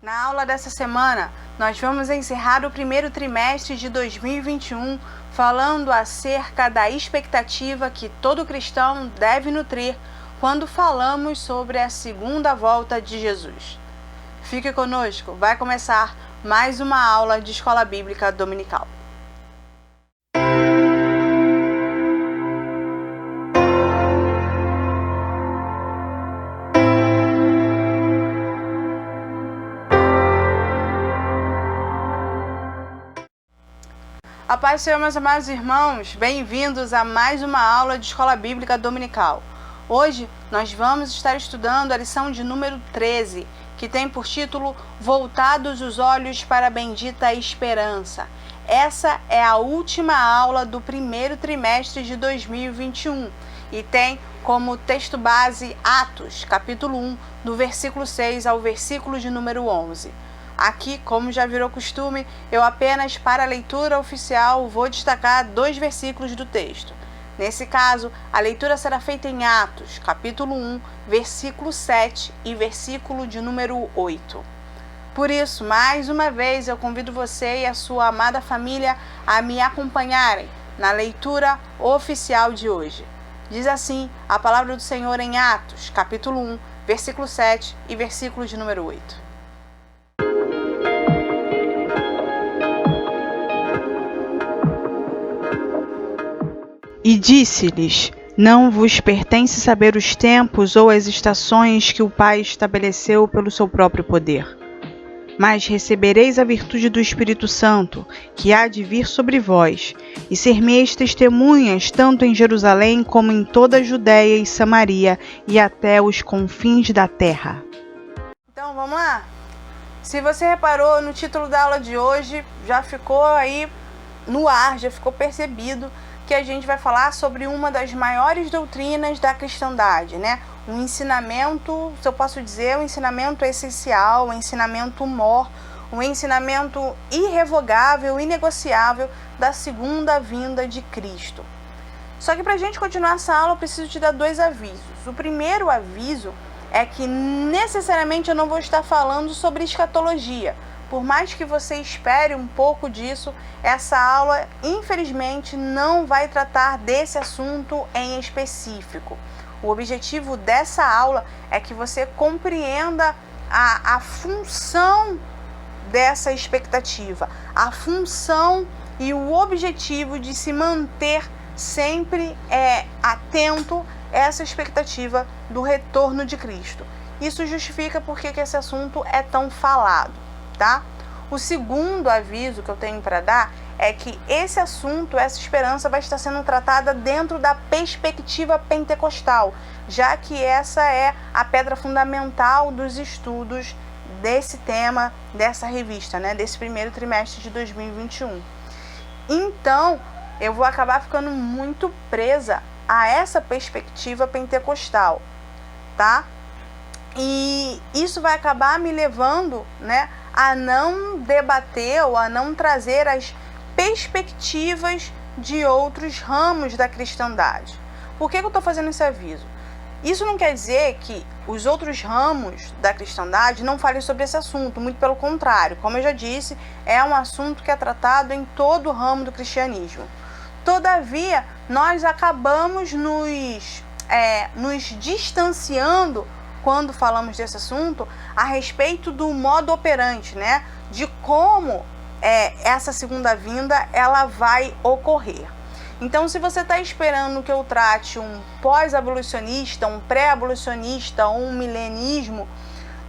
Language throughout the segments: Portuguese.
Na aula dessa semana, nós vamos encerrar o primeiro trimestre de 2021 falando acerca da expectativa que todo cristão deve nutrir quando falamos sobre a segunda volta de Jesus. Fique conosco, vai começar mais uma aula de Escola Bíblica Dominical. A paz do Senhor, meus amados irmãos, bem-vindos a mais uma aula de Escola Bíblica Dominical. Hoje nós vamos estar estudando a lição de número 13, que tem por título Voltados os Olhos para a Bendita Esperança. Essa é a última aula do primeiro trimestre de 2021 e tem como texto base Atos, capítulo 1, do versículo 6 ao versículo de número 11. Aqui, como já virou costume, eu apenas para a leitura oficial vou destacar 2 versículos do texto. Nesse caso, a leitura será feita em Atos, capítulo 1, versículo 7 e versículo de número 8. Por isso, mais uma vez, eu convido você e a sua amada família a me acompanharem na leitura oficial de hoje. Diz assim a palavra do Senhor em Atos, capítulo 1, versículo 7 e versículo de número 8. E disse-lhes: Não vos pertence saber os tempos ou as estações que o Pai estabeleceu pelo seu próprio poder. Mas recebereis a virtude do Espírito Santo, que há de vir sobre vós, e ser-me-eis testemunhas tanto em Jerusalém como em toda a Judéia e Samaria e até os confins da terra. Então vamos lá? Se você reparou no título da aula de hoje, já ficou aí no ar, já ficou percebido que a gente vai falar sobre uma das maiores doutrinas da cristandade, né? Um ensinamento, se eu posso dizer, um ensinamento essencial, um ensinamento mor, um ensinamento irrevogável, inegociável da segunda vinda de Cristo. Só que para a gente continuar essa aula, eu preciso te dar 2 avisos. O primeiro aviso é que necessariamente eu não vou estar falando sobre escatologia. Por mais que você espere um pouco disso, essa aula, infelizmente, não vai tratar desse assunto em específico. O objetivo dessa aula é que você compreenda a função dessa expectativa, a função e o objetivo de se manter sempre atento a essa expectativa do retorno de Cristo. Isso justifica porque que esse assunto é tão falado. Tá? O segundo aviso que eu tenho para dar é que esse assunto, essa esperança vai estar sendo tratada dentro da perspectiva pentecostal, já que essa é a pedra fundamental dos estudos desse tema, dessa revista, né? Desse primeiro trimestre de 2021. Então, eu vou acabar ficando muito presa a essa perspectiva pentecostal, tá? E isso vai acabar me levando, né, a não debater ou a não trazer as perspectivas de outros ramos da cristandade. Por que eu estou fazendo esse aviso? Isso não quer dizer que os outros ramos da cristandade não falem sobre esse assunto, muito pelo contrário. Como eu já disse, é um assunto que é tratado em todo o ramo do cristianismo. Todavia, nós acabamos nos distanciando quando falamos desse assunto, a respeito do modo operante, né? De como essa segunda vinda ela vai ocorrer. Então, se você está esperando que eu trate um pós-abolicionista, um pré-abolicionista ou um milenismo,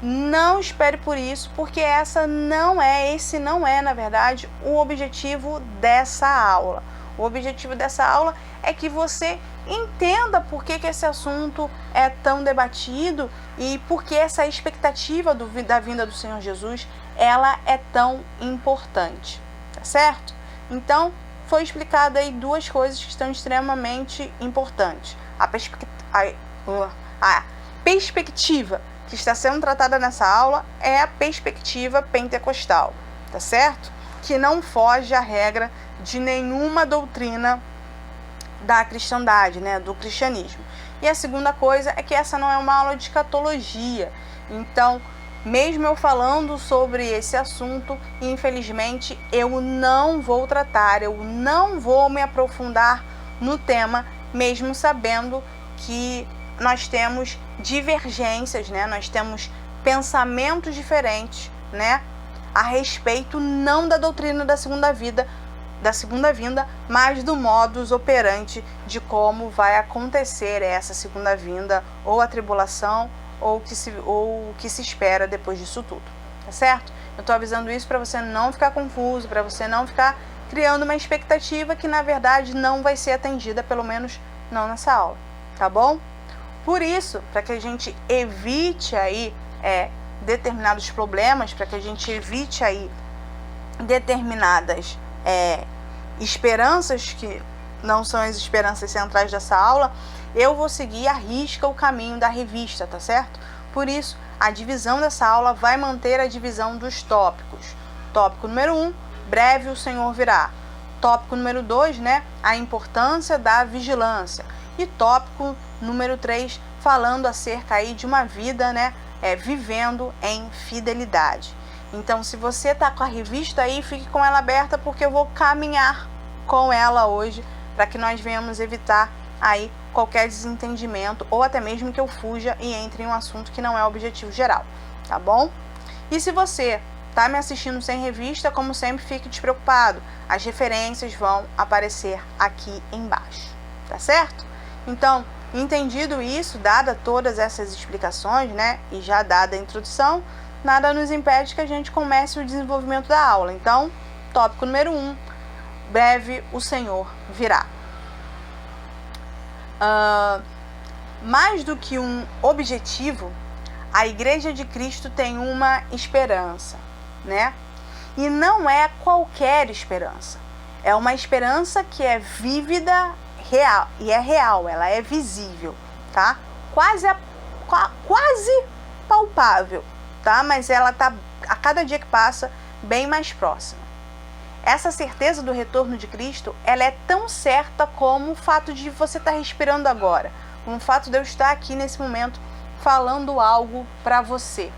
não espere por isso, porque esse não é, na verdade, o objetivo dessa aula. O objetivo dessa aula é que você entenda por que esse assunto é tão debatido e por que essa expectativa da vinda do Senhor Jesus ela é tão importante, tá certo? Então, foi explicado aí 2 coisas que estão extremamente importantes. A perspectiva que está sendo tratada nessa aula é a perspectiva pentecostal, tá certo? Que não foge à regra de nenhuma doutrina da cristandade, né, do cristianismo. E a segunda coisa é que essa não é uma aula de escatologia. Então, mesmo eu falando sobre esse assunto, infelizmente eu não vou tratar, eu não vou me aprofundar no tema, mesmo sabendo que nós temos divergências, né? Nós temos pensamentos diferentes, né? A respeito não da doutrina da segunda vinda, mas do modus operandi de como vai acontecer essa segunda vinda, ou a tribulação, ou o que se espera depois disso tudo, tá certo? Eu estou avisando isso para você não ficar confuso, para você não ficar criando uma expectativa que na verdade não vai ser atendida, pelo menos não nessa aula, tá bom? Por isso, para que a gente evite aí determinados problemas, para que a gente evite aí determinadas esperanças que não são as esperanças centrais dessa aula, eu vou seguir à risca o caminho da revista, tá certo? Por isso, a divisão dessa aula vai manter a divisão dos tópicos. Tópico número 1, breve o Senhor virá. Tópico número 2, né, a importância da vigilância. E tópico número 3, falando acerca aí de uma vida, né, vivendo em fidelidade. Então, se você está com a revista aí, fique com ela aberta, porque eu vou caminhar com ela hoje, para que nós venhamos evitar aí qualquer desentendimento, ou até mesmo que eu fuja e entre em um assunto que não é o objetivo geral, tá bom? E se você está me assistindo sem revista, como sempre, fique despreocupado. As referências vão aparecer aqui embaixo, tá certo? Então, entendido isso, dada todas essas explicações, né, e já dada a introdução, nada nos impede que a gente comece o desenvolvimento da aula. Então, tópico número 1, breve o Senhor virá. Mais do que um objetivo, a Igreja de Cristo tem uma esperança, né? E não é qualquer esperança. É uma esperança que é vívida, real, e é real, ela é visível, tá? Quase palpável, tá? Mas ela tá, a cada dia que passa, bem mais próxima. Essa certeza do retorno de Cristo, ela é tão certa como o fato de você estar respirando agora, como o fato de eu estar aqui nesse momento falando algo para você.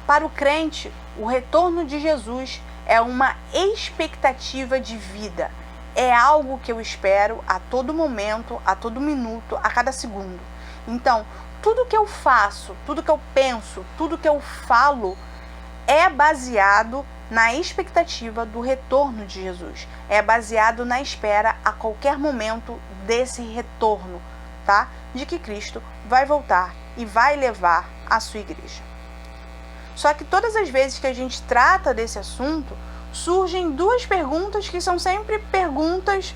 Para o crente, o retorno de Jesus é uma expectativa de vida. É algo que eu espero a todo momento, a todo minuto, a cada segundo. Então, tudo que eu faço, tudo que eu penso, tudo que eu falo é baseado na expectativa do retorno de Jesus. É baseado na espera a qualquer momento desse retorno, tá? De que Cristo vai voltar e vai levar a sua igreja. Só que todas as vezes que a gente trata desse assunto, surgem duas perguntas que são sempre perguntas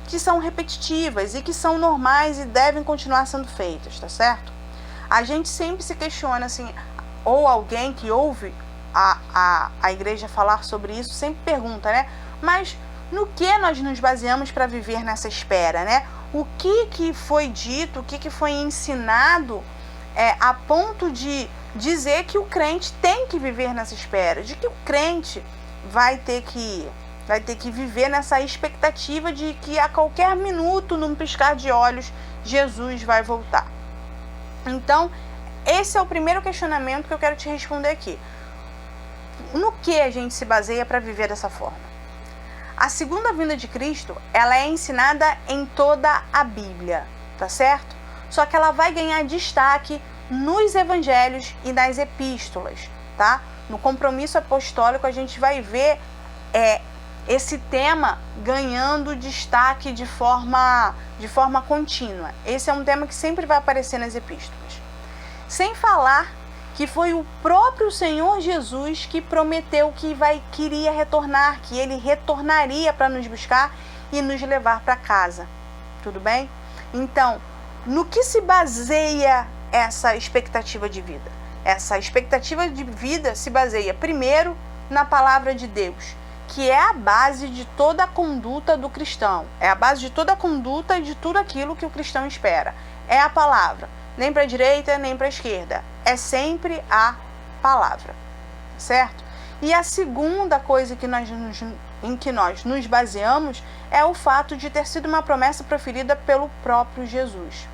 que são repetitivas e que são normais e devem continuar sendo feitas, tá certo? A gente sempre se questiona assim, ou alguém que ouve a igreja falar sobre isso sempre pergunta, né? Mas no que nós nos baseamos para viver nessa espera, né? O que foi dito, o que foi ensinado a ponto de dizer que o crente tem que viver nessa espera, de que o crente vai ter que viver nessa expectativa de que a qualquer minuto, num piscar de olhos, Jesus vai voltar. Então, esse é o primeiro questionamento que eu quero te responder aqui. No que a gente se baseia para viver dessa forma? A segunda vinda de Cristo, ela é ensinada em toda a Bíblia, tá certo? Só que ela vai ganhar destaque nos evangelhos e nas epístolas, tá? No compromisso apostólico a gente vai ver esse tema ganhando destaque de forma contínua. Esse é um tema que sempre vai aparecer nas epístolas. Sem falar que foi o próprio Senhor Jesus que prometeu que queria retornar, que ele retornaria para nos buscar e nos levar para casa. Tudo bem? Então, no que se baseia essa expectativa de vida? Essa expectativa de vida se baseia primeiro na palavra de Deus, que é a base de toda a conduta do cristão. É a base de toda a conduta e de tudo aquilo que o cristão espera. É a palavra. Nem para a direita, nem para a esquerda. É sempre a palavra. Certo? E a segunda coisa em que nós nos baseamos é o fato de ter sido uma promessa proferida pelo próprio Jesus.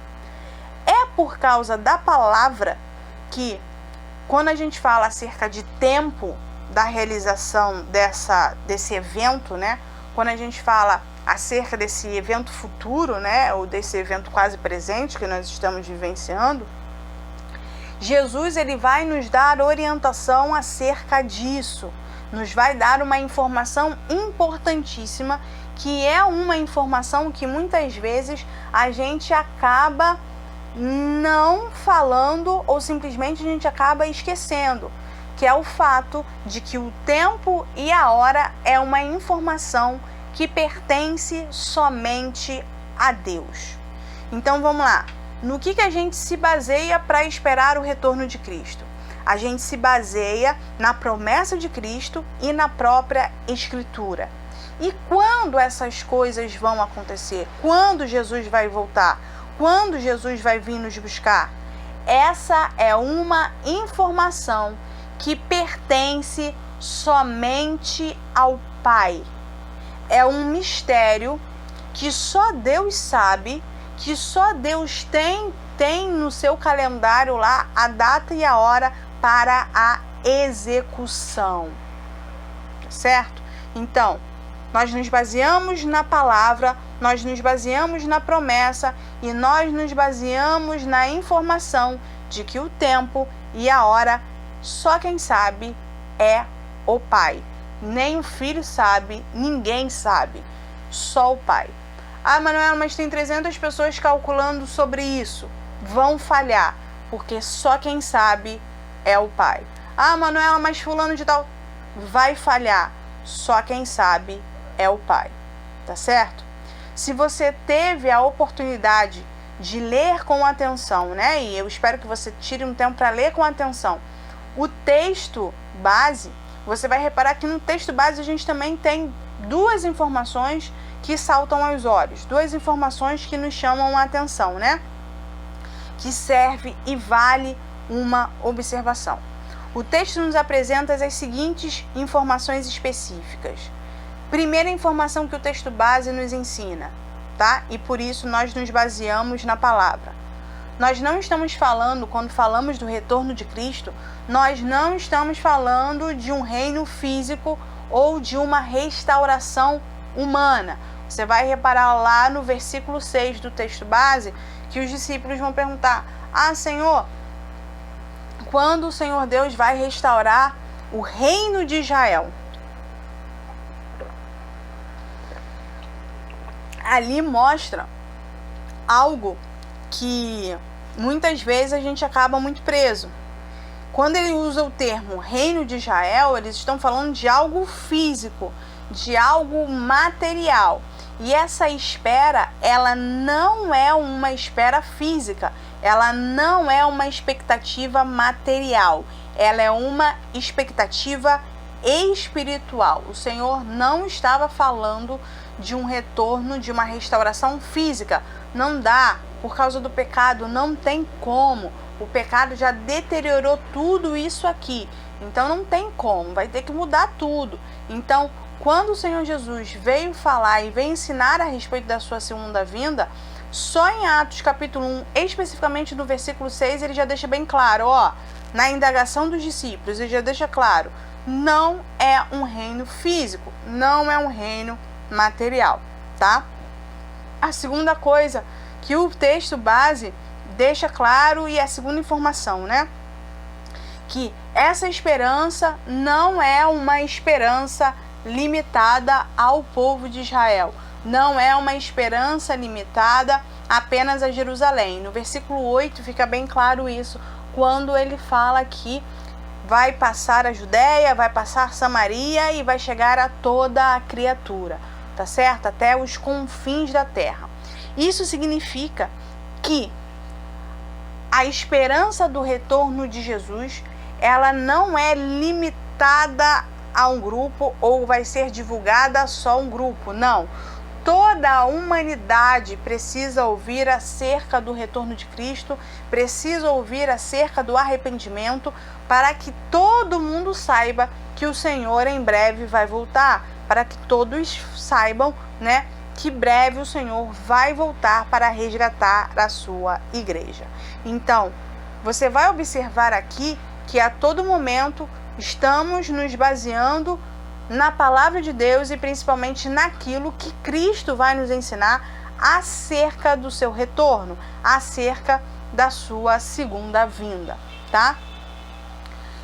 É por causa da palavra que quando a gente fala acerca de tempo da realização desse evento, né? Quando a gente fala acerca desse evento futuro, né? Ou desse evento quase presente que nós estamos vivenciando, Jesus ele vai nos dar orientação acerca disso, nos vai dar uma informação importantíssima, que é uma informação que muitas vezes a gente acaba não falando ou simplesmente a gente acaba esquecendo, que é o fato de que o tempo e a hora é uma informação que pertence somente a Deus. Então vamos lá. No que a gente se baseia para esperar o retorno de Cristo? A gente se baseia na promessa de Cristo e na própria Escritura. E quando essas coisas vão acontecer? Quando Jesus vai voltar? Quando Jesus vai vir nos buscar? Essa é uma informação que pertence somente ao Pai. É um mistério que só Deus sabe, que só Deus tem no seu calendário lá a data e a hora para a execução. Certo? Então, nós nos baseamos na palavra, nós nos baseamos na promessa e nós nos baseamos na informação de que o tempo e a hora só quem sabe é o Pai. Nem o Filho sabe, ninguém sabe, só o Pai. Ah, Manuela, mas tem 300 pessoas calculando sobre isso. Vão falhar, porque só quem sabe é o Pai. Ah, Manuela, mas fulano de tal vai falhar. Só quem sabe é o Pai. Tá certo? Se você teve a oportunidade de ler com atenção, né? E eu espero que você tire um tempo para ler com atenção o texto base, você vai reparar que no texto base a gente também tem duas informações que saltam aos olhos, duas informações que nos chamam a atenção, né? Que serve e vale uma observação. O texto nos apresenta as seguintes informações específicas. Primeira informação que o texto base nos ensina, tá? E por isso nós nos baseamos na palavra. Nós não estamos falando, quando falamos do retorno de Cristo, nós não estamos falando de um reino físico ou de uma restauração humana. Você vai reparar lá no versículo 6 do texto base que os discípulos vão perguntar: ah, Senhor, quando o Senhor Deus vai restaurar o reino de Israel? Ali mostra algo que muitas vezes a gente acaba muito preso. Quando ele usa o termo reino de Israel, eles estão falando de algo físico, de algo material. E essa espera, ela não é uma espera física, ela não é uma expectativa material, ela é uma expectativa espiritual. O Senhor não estava falando de um retorno, de uma restauração física. Não dá, por causa do pecado, não tem como. O pecado já deteriorou tudo isso aqui. Então não tem como, vai ter que mudar tudo. Então, quando o Senhor Jesus veio falar e veio ensinar a respeito da sua segunda vinda, só em Atos capítulo 1, especificamente no versículo 6, ele já deixa bem claro, ó, na indagação dos discípulos, ele já deixa claro, não é um reino físico, não é um reino material, tá? A segunda coisa que o texto base deixa claro, e a segunda informação, né? Que essa esperança não é uma esperança limitada ao povo de Israel. Não é uma esperança limitada apenas a Jerusalém. No versículo 8 fica bem claro isso, quando ele fala que vai passar a Judéia, vai passar Samaria e vai chegar a toda a criatura, tá certo? Até os confins da terra. Isso significa que a esperança do retorno de Jesus, ela não é limitada a um grupo ou vai ser divulgada a só um grupo, não. Toda a humanidade precisa ouvir acerca do retorno de Cristo, precisa ouvir acerca do arrependimento, para que todo mundo saiba que o Senhor em breve vai voltar, para que todos saibam, né, que breve o Senhor vai voltar para resgatar a sua igreja. Então, você vai observar aqui que a todo momento estamos nos baseando na palavra de Deus e principalmente naquilo que Cristo vai nos ensinar acerca do seu retorno, acerca da sua segunda vinda, tá?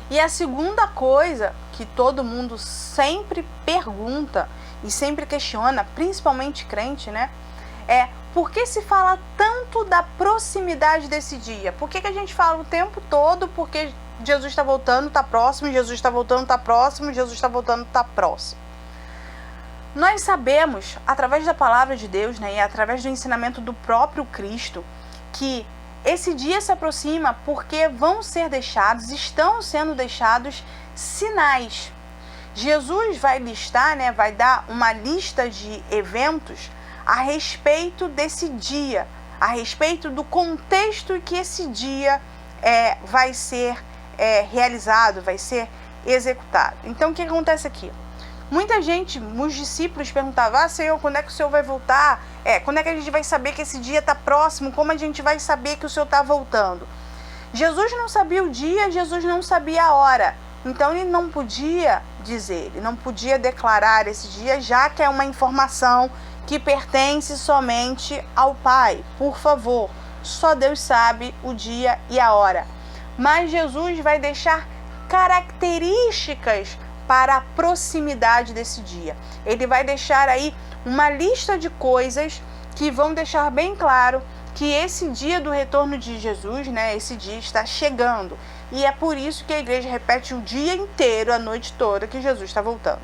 E a segunda coisa que todo mundo sempre pergunta e sempre questiona, principalmente crente, né? É por que se fala tanto da proximidade desse dia? Por que a gente fala o tempo todo porque Jesus está voltando, está próximo, Jesus está voltando, está próximo, Jesus está voltando, está próximo? Nós sabemos, através da palavra de Deus, né, e através do ensinamento do próprio Cristo, que esse dia se aproxima porque estão sendo deixados sinais. Jesus vai listar, né, vai dar uma lista de eventos a respeito desse dia, a respeito do contexto em que esse dia vai ser realizado, vai ser executado. Então, o que acontece aqui? Muita gente, os discípulos perguntavam, Senhor, quando é que o Senhor vai voltar? Quando é que a gente vai saber que esse dia está próximo? Como a gente vai saber que o Senhor está voltando? Jesus não sabia o dia, Jesus não sabia a hora. Então, ele não podia dizer, ele não podia declarar esse dia, já que é uma informação que pertence somente ao Pai. Por favor, só Deus sabe o dia e a hora. Mas Jesus vai deixar características para a proximidade desse dia. Ele vai deixar aí uma lista de coisas que vão deixar bem claro que esse dia do retorno de Jesus, né, esse dia está chegando. E é por isso que a igreja repete o dia inteiro, a noite toda, que Jesus está voltando.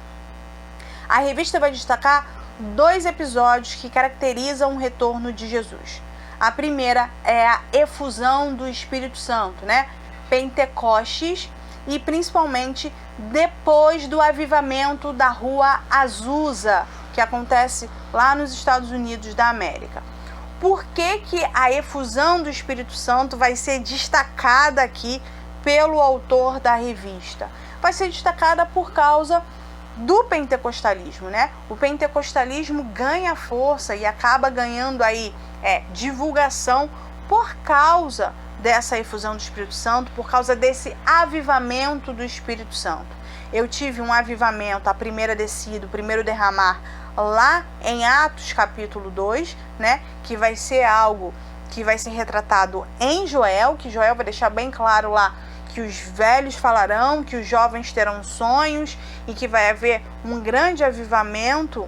A revista vai destacar 2 episódios que caracterizam o retorno de Jesus. A primeira é a efusão do Espírito Santo, né? Pentecostes, e principalmente depois do avivamento da Rua Azusa, que acontece lá nos Estados Unidos da América. Por que a efusão do Espírito Santo vai ser destacada aqui pelo autor da revista? Vai ser destacada por causa do pentecostalismo, né? O pentecostalismo ganha força e acaba ganhando aí divulgação por causa dessa efusão do Espírito Santo, por causa desse avivamento do Espírito Santo. Eu tive um avivamento, a primeira descida, o primeiro derramar, lá em Atos capítulo 2, né? Que vai ser algo que vai ser retratado em Joel, que Joel vai deixar bem claro lá que os velhos falarão, que os jovens terão sonhos e que vai haver um grande avivamento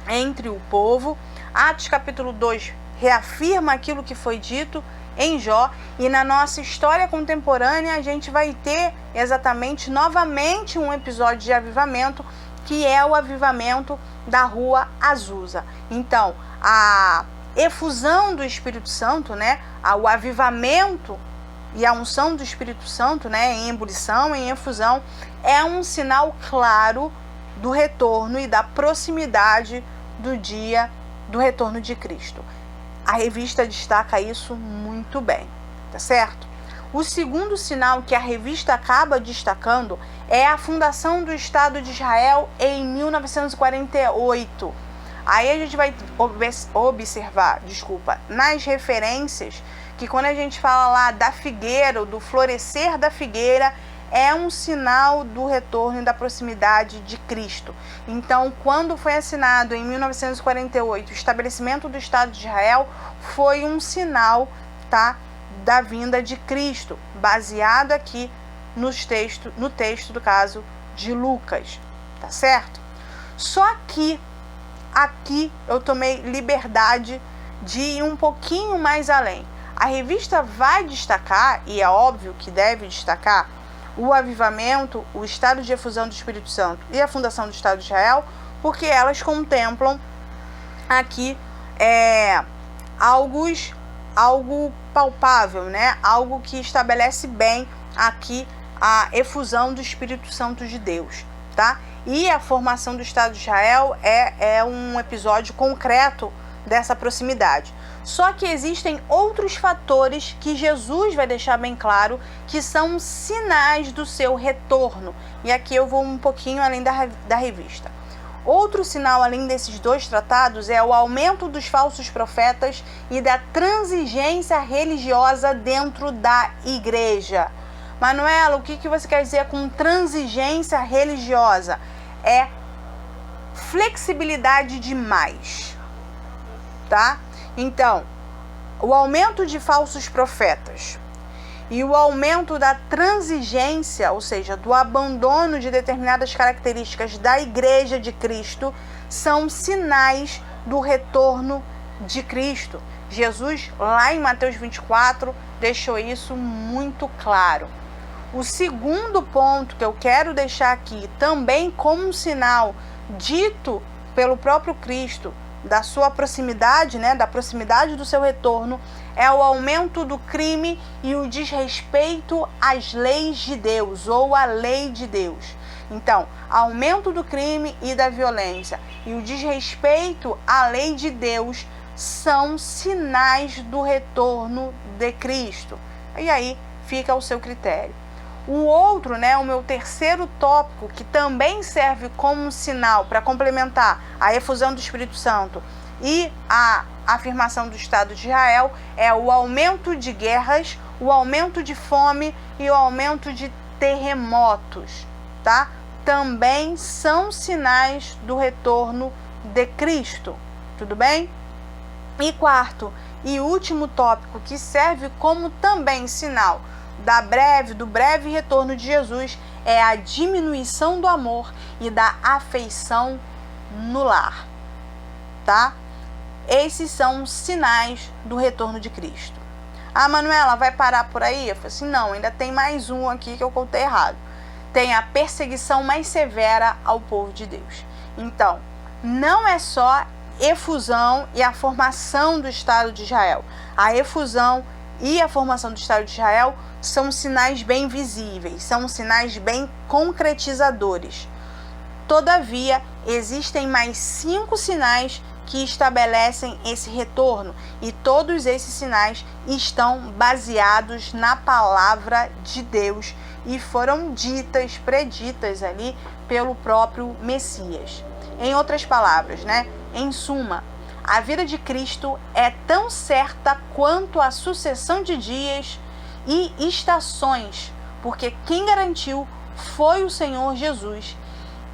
entre o povo. Atos capítulo 2 reafirma aquilo que foi dito em Jó, e na nossa história contemporânea a gente vai ter exatamente novamente um episódio de avivamento, que é o avivamento da Rua Azusa. Então, a efusão do Espírito Santo, né, o avivamento e a unção do Espírito Santo, né, em ebulição, em efusão, é um sinal claro do retorno e da proximidade do dia do retorno de Cristo. A revista destaca isso muito bem, tá certo? O segundo sinal que a revista acaba destacando é a fundação do Estado de Israel em 1948. Aí a gente vai observar, nas referências, que quando a gente fala lá da figueira, do florescer da figueira, é um sinal do retorno e da proximidade de Cristo. Então, quando foi assinado em 1948 o estabelecimento do Estado de Israel, foi um sinal, tá, da vinda de Cristo, baseado aqui no texto do caso de Lucas, tá certo? Só que aqui eu tomei liberdade de ir um pouquinho mais além. A revista vai destacar, e é óbvio que deve destacar, o avivamento, o estado de efusão do Espírito Santo e a fundação do Estado de Israel, porque elas contemplam aqui algo palpável, né? Algo que estabelece bem aqui a efusão do Espírito Santo de Deus, tá? E a formação do Estado de Israel é um episódio concreto dessa proximidade. Só que existem outros fatores que Jesus vai deixar bem claro que são sinais do seu retorno. E aqui eu vou um pouquinho além da revista. Outro sinal além desses 2 tratados é o aumento dos falsos profetas e da transigência religiosa dentro da igreja. Manuela, o que você quer dizer com transigência religiosa? É flexibilidade demais, tá? Então, o aumento de falsos profetas e o aumento da transigência, ou seja, do abandono de determinadas características da Igreja de Cristo, são sinais do retorno de Cristo. Jesus, lá em Mateus 24, deixou isso muito claro. O segundo ponto que eu quero deixar aqui, também como um sinal dito pelo próprio Cristo, da sua proximidade, da proximidade do seu retorno, é o aumento do crime e o desrespeito às leis de Deus, ou à lei de Deus. Então, aumento do crime e da violência e o desrespeito à lei de Deus são sinais do retorno de Cristo. E aí fica ao seu critério. O outro, o meu terceiro tópico, que também serve como um sinal para complementar a efusão do Espírito Santo e a afirmação do Estado de Israel, é o aumento de guerras, o aumento de fome e o aumento de terremotos, tá? Também são sinais do retorno de Cristo, tudo bem? E quarto e último tópico, que serve como também sinal do breve retorno de Jesus, é a diminuição do amor e da afeição no lar, tá? Esses são sinais do retorno de Cristo. Ah, Manuela, vai parar por aí? Eu falei assim, não, ainda tem mais um aqui que eu contei errado. Tem a perseguição mais severa ao povo de Deus. Então, não é só efusão e a formação do Estado de Israel. A efusão e a formação do Estado de Israel são sinais bem visíveis, são sinais bem concretizadores. Todavia, existem mais 5 sinais que estabelecem esse retorno, e todos esses sinais estão baseados na palavra de Deus e foram preditas ali pelo próprio Messias. Em outras palavras, em suma, a vida de Cristo é tão certa quanto a sucessão de dias e estações, porque quem garantiu foi o Senhor Jesus.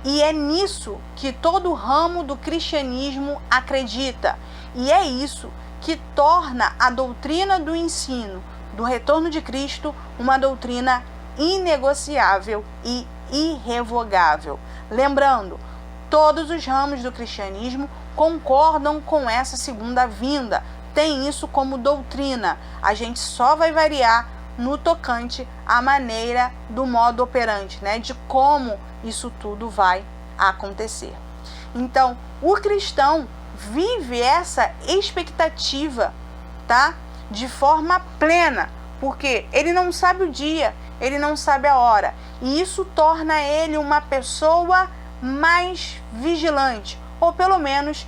E é nisso que todo ramo do cristianismo acredita. E é isso que torna a doutrina do ensino do retorno de Cristo uma doutrina inegociável e irrevogável. Lembrando, todos os ramos do cristianismo concordam com essa segunda vinda, tem isso como doutrina. A gente só vai variar no tocante à maneira do modo operante, de como isso tudo vai acontecer. Então, o cristão vive essa expectativa, tá? De forma plena, porque ele não sabe o dia, ele não sabe a hora, e isso torna ele uma pessoa mais vigilante, ou pelo menos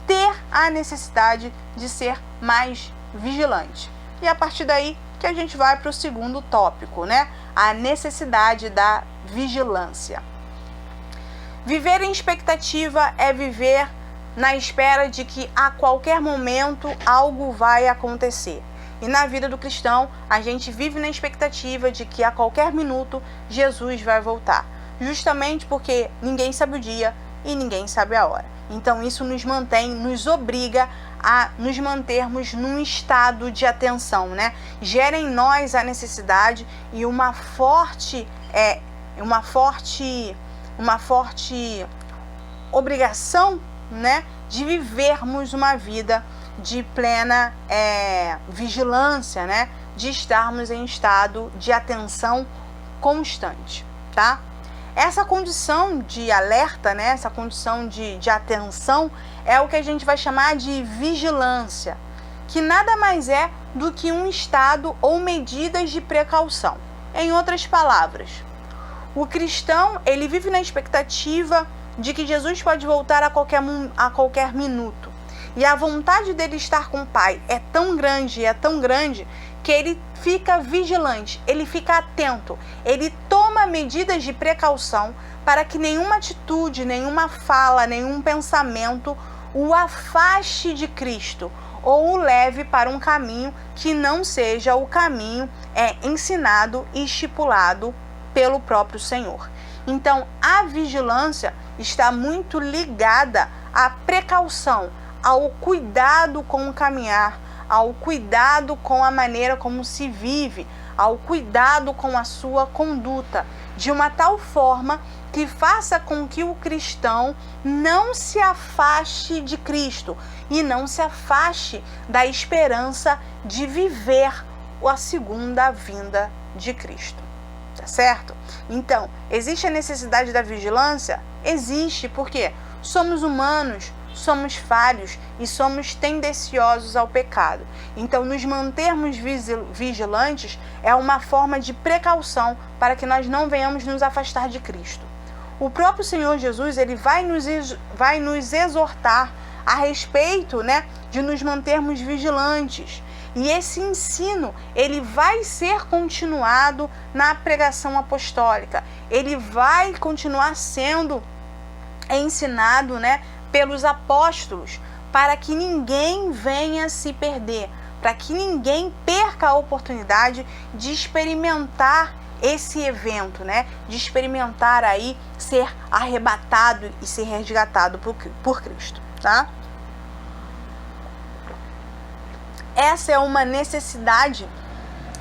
ter a necessidade de ser mais vigilante. E a partir daí que a gente vai para o segundo tópico, a necessidade da vigilância. Viver em expectativa é viver na espera de que a qualquer momento algo vai acontecer. E na vida do cristão, a gente vive na expectativa de que a qualquer minuto Jesus vai voltar. Justamente porque ninguém sabe o dia e ninguém sabe a hora. Então isso nos obriga a nos mantermos num estado de atenção, Gera em nós a necessidade e uma forte obrigação, de vivermos uma vida de plena vigilância, de estarmos em estado de atenção constante, tá? Essa condição de alerta, essa condição de atenção é o que a gente vai chamar de vigilância, que nada mais é do que um estado ou medidas de precaução. Em outras palavras, o cristão, ele vive na expectativa de que Jesus pode voltar a qualquer minuto. E a vontade dele estar com o Pai é tão grande que ele fica vigilante, ele fica atento, ele toma medidas de precaução para que nenhuma atitude, nenhuma fala, nenhum pensamento o afaste de Cristo ou o leve para um caminho que não seja o caminho ensinado e estipulado pelo próprio Senhor. Então, a vigilância está muito ligada à precaução, ao cuidado com o caminhar, ao cuidado com a maneira como se vive, ao cuidado com a sua conduta, de uma tal forma que faça com que o cristão não se afaste de Cristo e não se afaste da esperança de viver a segunda vinda de Cristo. Tá certo? Então, existe a necessidade da vigilância? Existe, porque somos humanos, somos falhos e somos tendenciosos ao pecado. Então, nos mantermos vigilantes é uma forma de precaução para que nós não venhamos nos afastar de Cristo. O próprio Senhor Jesus, ele vai nos exortar a respeito, de nos mantermos vigilantes. E esse ensino, ele vai ser continuado na pregação apostólica. Ele vai continuar sendo ensinado, pelos apóstolos, para que ninguém venha se perder, para que ninguém perca a oportunidade de experimentar esse evento, de experimentar aí ser arrebatado e ser resgatado por Cristo, tá? Essa é uma necessidade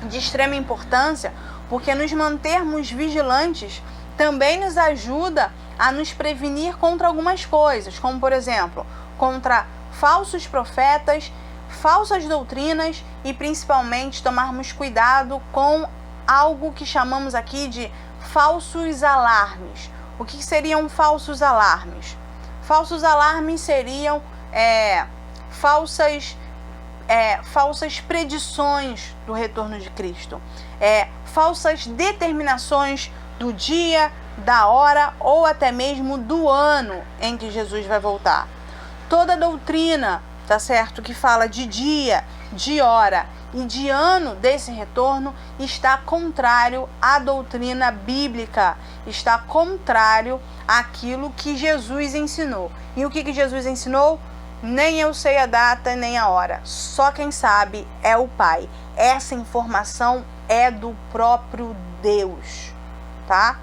de extrema importância, porque nos mantermos vigilantes também nos ajuda a nos prevenir contra algumas coisas, como por exemplo, contra falsos profetas, falsas doutrinas e principalmente tomarmos cuidado com algo que chamamos aqui de falsos alarmes. O que seriam falsos alarmes? Falsos alarmes seriam falsas predições do retorno de Cristo, falsas determinações do dia, da hora ou até mesmo do ano em que Jesus vai voltar. Toda doutrina, tá certo, que fala de dia, de hora e de ano desse retorno está contrário à doutrina bíblica, está contrário àquilo que Jesus ensinou. E o que Jesus ensinou? Nem eu sei a data nem a hora, só quem sabe é o Pai. Essa informação é do próprio Deus, tá?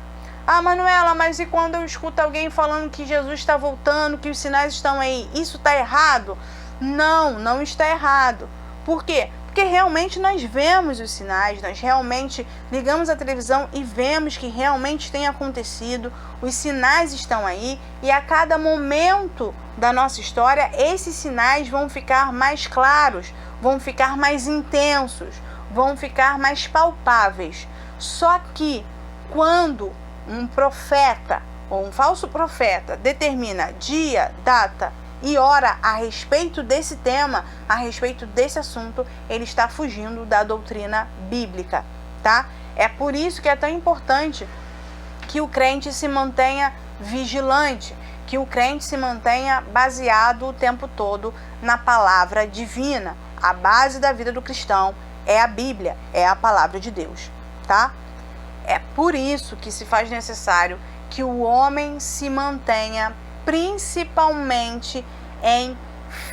Ah, Manuela, mas e quando eu escuto alguém falando que Jesus está voltando, que os sinais estão aí, isso está errado? Não, não está errado. Por quê? Porque realmente nós vemos os sinais, nós realmente ligamos a televisão e vemos que realmente tem acontecido, os sinais estão aí e a cada momento da nossa história, esses sinais vão ficar mais claros, vão ficar mais intensos, vão ficar mais palpáveis. Só que quando um profeta ou um falso profeta determina dia, data e hora a respeito desse tema, a respeito desse assunto, ele está fugindo da doutrina bíblica, tá? É por isso que é tão importante que o crente se mantenha vigilante, que o crente se mantenha baseado o tempo todo na palavra divina. A base da vida do cristão é a Bíblia, é a palavra de Deus, tá? É por isso que se faz necessário que o homem se mantenha principalmente em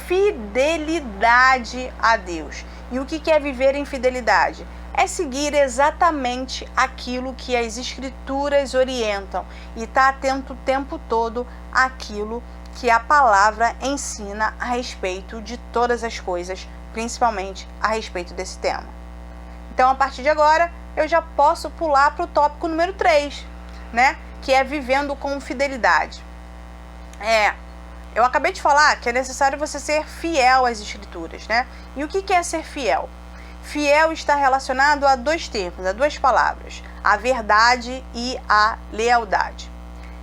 fidelidade a Deus. E o que é viver em fidelidade? É seguir exatamente aquilo que as Escrituras orientam e estar atento o tempo todo àquilo que a palavra ensina a respeito de todas as coisas, principalmente a respeito desse tema. Então, a partir de agora, eu já posso pular para o tópico número 3, que é vivendo com fidelidade. Eu acabei de falar que é necessário você ser fiel às Escrituras, E o que é ser fiel? Fiel está relacionado a dois termos, a duas palavras, a verdade e a lealdade.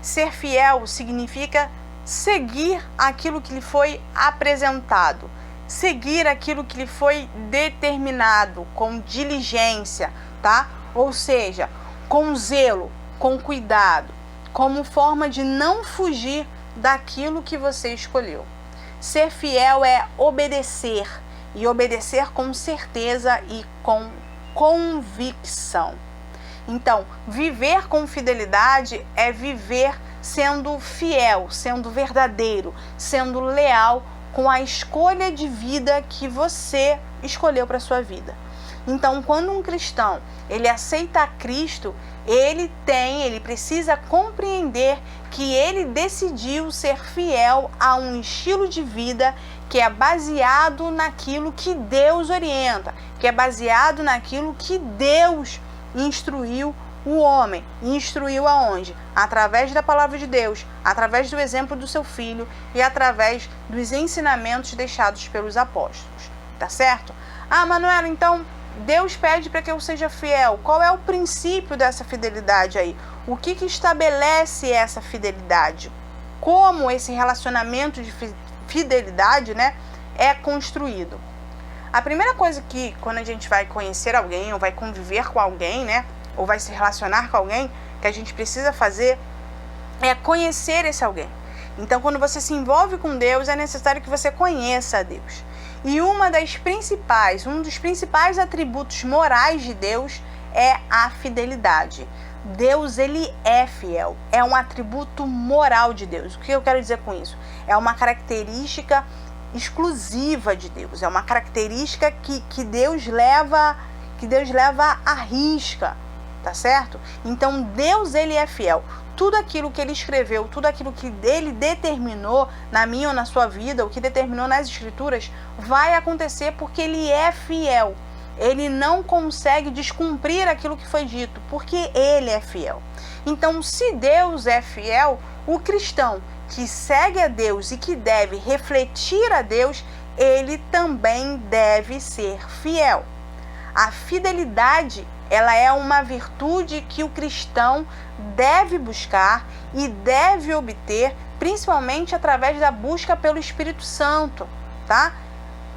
Ser fiel significa seguir aquilo que lhe foi apresentado, seguir aquilo que lhe foi determinado com diligência, tá? Ou seja, com zelo, com cuidado, como forma de não fugir daquilo que você escolheu. Ser fiel é obedecer, e obedecer com certeza e com convicção. Então, viver com fidelidade é viver sendo fiel, sendo verdadeiro, sendo leal com a escolha de vida que você escolheu para sua vida. Então, quando um cristão, ele aceita a Cristo, ele precisa compreender que ele decidiu ser fiel a um estilo de vida que é baseado naquilo que Deus orienta, que é baseado naquilo que Deus instruiu o homem. Instruiu aonde? Através da palavra de Deus, através do exemplo do seu filho e através dos ensinamentos deixados pelos apóstolos. Tá certo? Ah, Manuela, então Deus pede para que eu seja fiel. Qual é o princípio dessa fidelidade aí? O que estabelece essa fidelidade? Como esse relacionamento de fidelidade, né, é construído? A primeira coisa que, quando a gente vai conhecer alguém, ou vai conviver com alguém, né, ou vai se relacionar com alguém, que a gente precisa fazer é conhecer esse alguém. Então, quando você se envolve com Deus, é necessário que você conheça a Deus. E um dos principais atributos morais de Deus é a fidelidade. Deus, ele é fiel. É um atributo moral de Deus. O que eu quero dizer com isso? É uma característica exclusiva de Deus. É uma característica que Deus leva à risca, tá certo? Então, Deus, ele é fiel. Tudo aquilo que ele escreveu, tudo aquilo que ele determinou na minha ou na sua vida, o que determinou nas escrituras, vai acontecer porque ele é fiel. Ele não consegue descumprir aquilo que foi dito, porque ele é fiel. Então, se Deus é fiel, o cristão que segue a Deus e que deve refletir a Deus, ele também deve ser fiel. A fidelidade, ela é uma virtude que o cristão deve buscar e deve obter, principalmente através da busca pelo Espírito Santo, tá?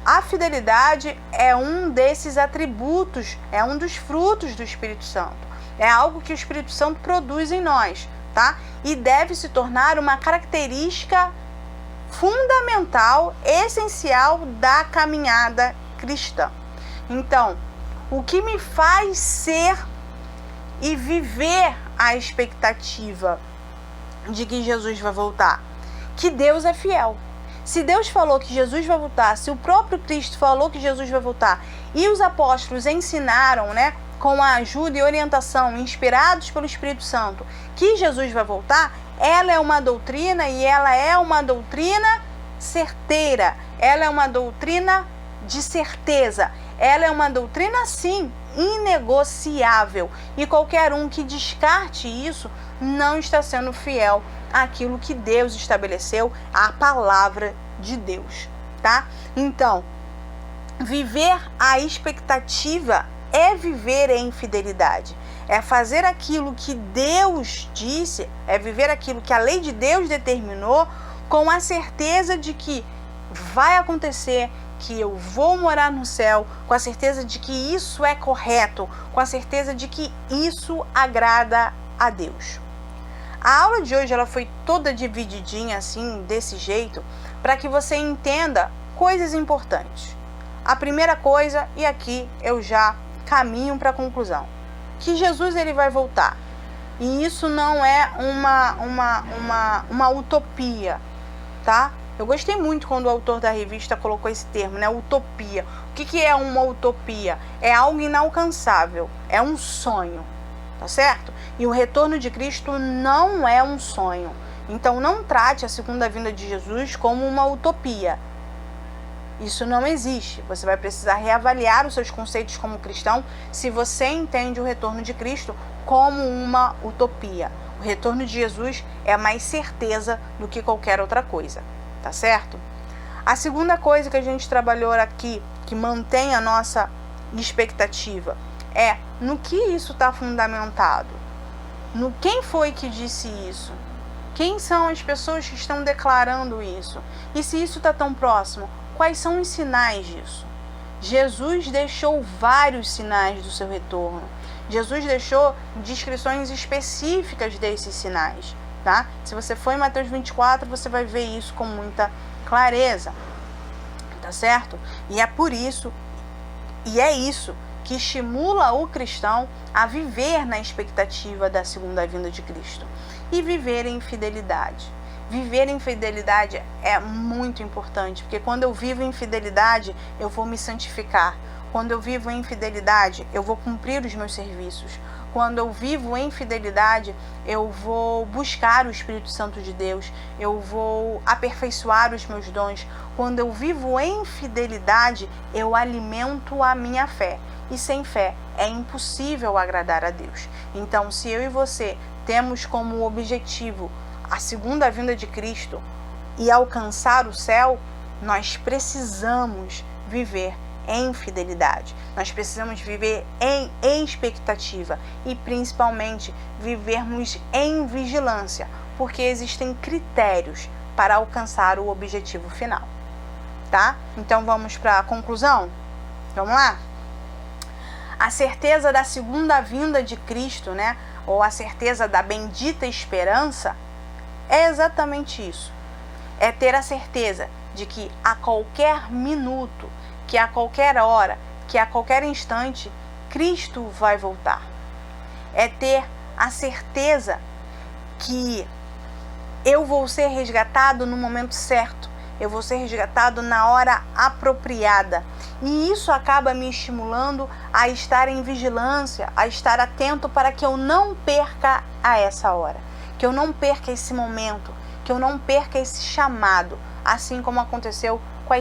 A fidelidade é um desses atributos, é um dos frutos do Espírito Santo. É algo que o Espírito Santo produz em nós, tá? E deve se tornar uma característica fundamental, essencial da caminhada cristã. Então, o que me faz ser e viver a expectativa de que Jesus vai voltar? Que Deus é fiel. Se Deus falou que Jesus vai voltar, se o próprio Cristo falou que Jesus vai voltar e os apóstolos ensinaram, né, com a ajuda e orientação, inspirados pelo Espírito Santo, que Jesus vai voltar, ela é uma doutrina e ela é uma doutrina certeira, ela é uma doutrina de certeza, ela é uma doutrina, sim, inegociável. E qualquer um que descarte isso não está sendo fiel àquilo que Deus estabeleceu, à palavra de Deus, tá? Então, viver a expectativa é viver em fidelidade. É fazer aquilo que Deus disse, é viver aquilo que a lei de Deus determinou, com a certeza de que vai acontecer, que eu vou morar no céu, com a certeza de que isso é correto, com a certeza de que isso agrada a Deus. A aula de hoje ela foi toda divididinha assim, desse jeito, para que você entenda coisas importantes. A primeira coisa, e aqui eu já caminho para a conclusão, que Jesus ele vai voltar. E isso não é uma utopia, tá? Eu gostei muito quando o autor da revista colocou esse termo, né? Utopia. O que é uma utopia? É algo inalcançável, é um sonho, tá certo? E o retorno de Cristo não é um sonho. Então não trate a segunda vinda de Jesus como uma utopia. Isso não existe. Você vai precisar reavaliar os seus conceitos como cristão se você entende o retorno de Cristo como uma utopia. O retorno de Jesus é mais certeza do que qualquer outra coisa. Tá certo? A segunda coisa que a gente trabalhou aqui, que mantém a nossa expectativa, é no que isso está fundamentado. No quem foi que disse isso? Quem são as pessoas que estão declarando isso? E se isso está tão próximo, quais são os sinais disso? Jesus deixou vários sinais do seu retorno. Jesus deixou descrições específicas desses sinais. Tá? Se você for em Mateus 24, você vai ver isso com muita clareza, tá certo? E é por isso, e é isso que estimula o cristão a viver na expectativa da segunda vinda de Cristo e viver em fidelidade. viver em fidelidade é muito importante, porque quando eu vivo em fidelidade, eu vou me santificar. Quando eu vivo em fidelidade, eu vou cumprir os meus serviços. Quando eu vivo em fidelidade, eu vou buscar o Espírito Santo de Deus, eu vou aperfeiçoar os meus dons. Quando eu vivo em fidelidade, eu alimento a minha fé. E sem fé é impossível agradar a Deus. Então, se eu e você temos como objetivo a segunda vinda de Cristo e alcançar o céu, nós precisamos viver em fidelidade. Nós precisamos viver em expectativa e principalmente vivermos em vigilância, porque existem critérios para alcançar o objetivo final, tá? Então vamos para a conclusão? Vamos lá? A certeza da segunda vinda de Cristo, né? Ou a certeza da bendita esperança é exatamente isso. É ter a certeza de que a qualquer minuto, que a qualquer hora, que a qualquer instante, Cristo vai voltar. É ter a certeza que eu vou ser resgatado no momento certo, eu vou ser resgatado na hora apropriada. E isso acaba me estimulando a estar em vigilância, a estar atento para que eu não perca a essa hora, que eu não perca esse momento, que eu não perca esse chamado, assim como aconteceu com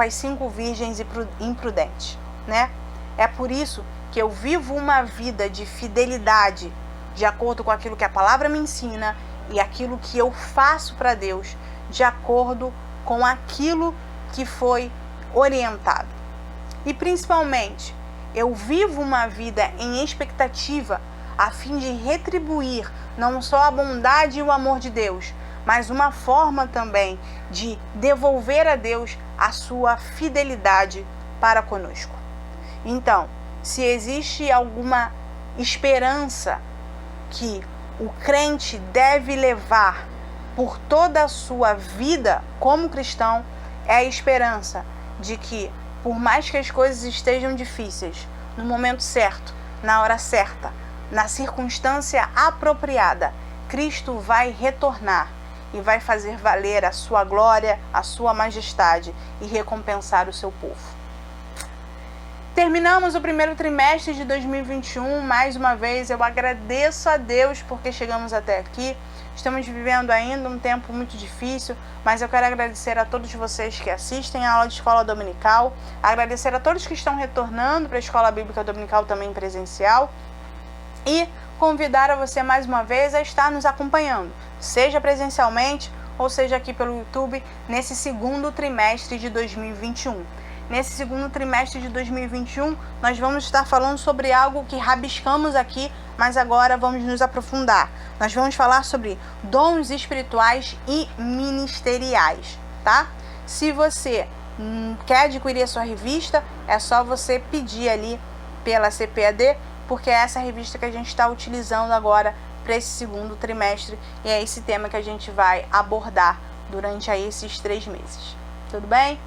as cinco virgens imprudentes, né? É por isso que eu vivo uma vida de fidelidade, de acordo com aquilo que a palavra me ensina e aquilo que eu faço para Deus, de acordo com aquilo que foi orientado. E principalmente, eu vivo uma vida em expectativa a fim de retribuir não só a bondade e o amor de Deus, mas uma forma também de devolver a Deus a sua fidelidade para conosco. Então, se existe alguma esperança que o crente deve levar por toda a sua vida como cristão, é a esperança de que, por mais que as coisas estejam difíceis, no momento certo, na hora certa, na circunstância apropriada, Cristo vai retornar e vai fazer valer a sua glória, a sua majestade e recompensar o seu povo. Terminamos o primeiro trimestre de 2021. Mais uma vez, eu agradeço a Deus porque chegamos até aqui. Estamos vivendo ainda um tempo muito difícil, mas eu quero agradecer a todos vocês que assistem a aula de escola dominical, agradecer a todos que estão retornando para a escola bíblica dominical também presencial e convidar a você mais uma vez a estar nos acompanhando, seja presencialmente ou seja aqui pelo YouTube, nesse segundo trimestre de 2021. Nesse segundo trimestre de 2021, nós vamos estar falando sobre algo que rabiscamos aqui, mas agora vamos nos aprofundar. Nós vamos falar sobre dons espirituais e ministeriais, tá? Se você quer adquirir a sua revista, é só você pedir ali pela CPAD, porque é essa revista que a gente está utilizando agora para esse segundo trimestre e é esse tema que a gente vai abordar durante aí esses 3 meses. Tudo bem?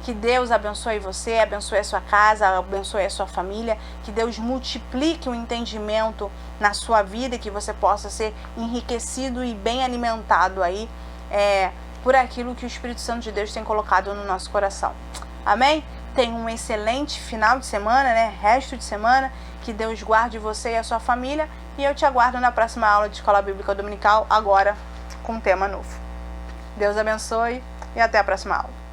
Que Deus abençoe você, abençoe a sua casa, abençoe a sua família, que Deus multiplique o entendimento na sua vida e que você possa ser enriquecido e bem alimentado aí por aquilo que o Espírito Santo de Deus tem colocado no nosso coração. Amém? Tenha um excelente final de semana, né? Resto de semana, que Deus guarde você e a sua família e eu te aguardo na próxima aula de Escola Bíblica Dominical, agora com um tema novo. Deus abençoe e até a próxima aula.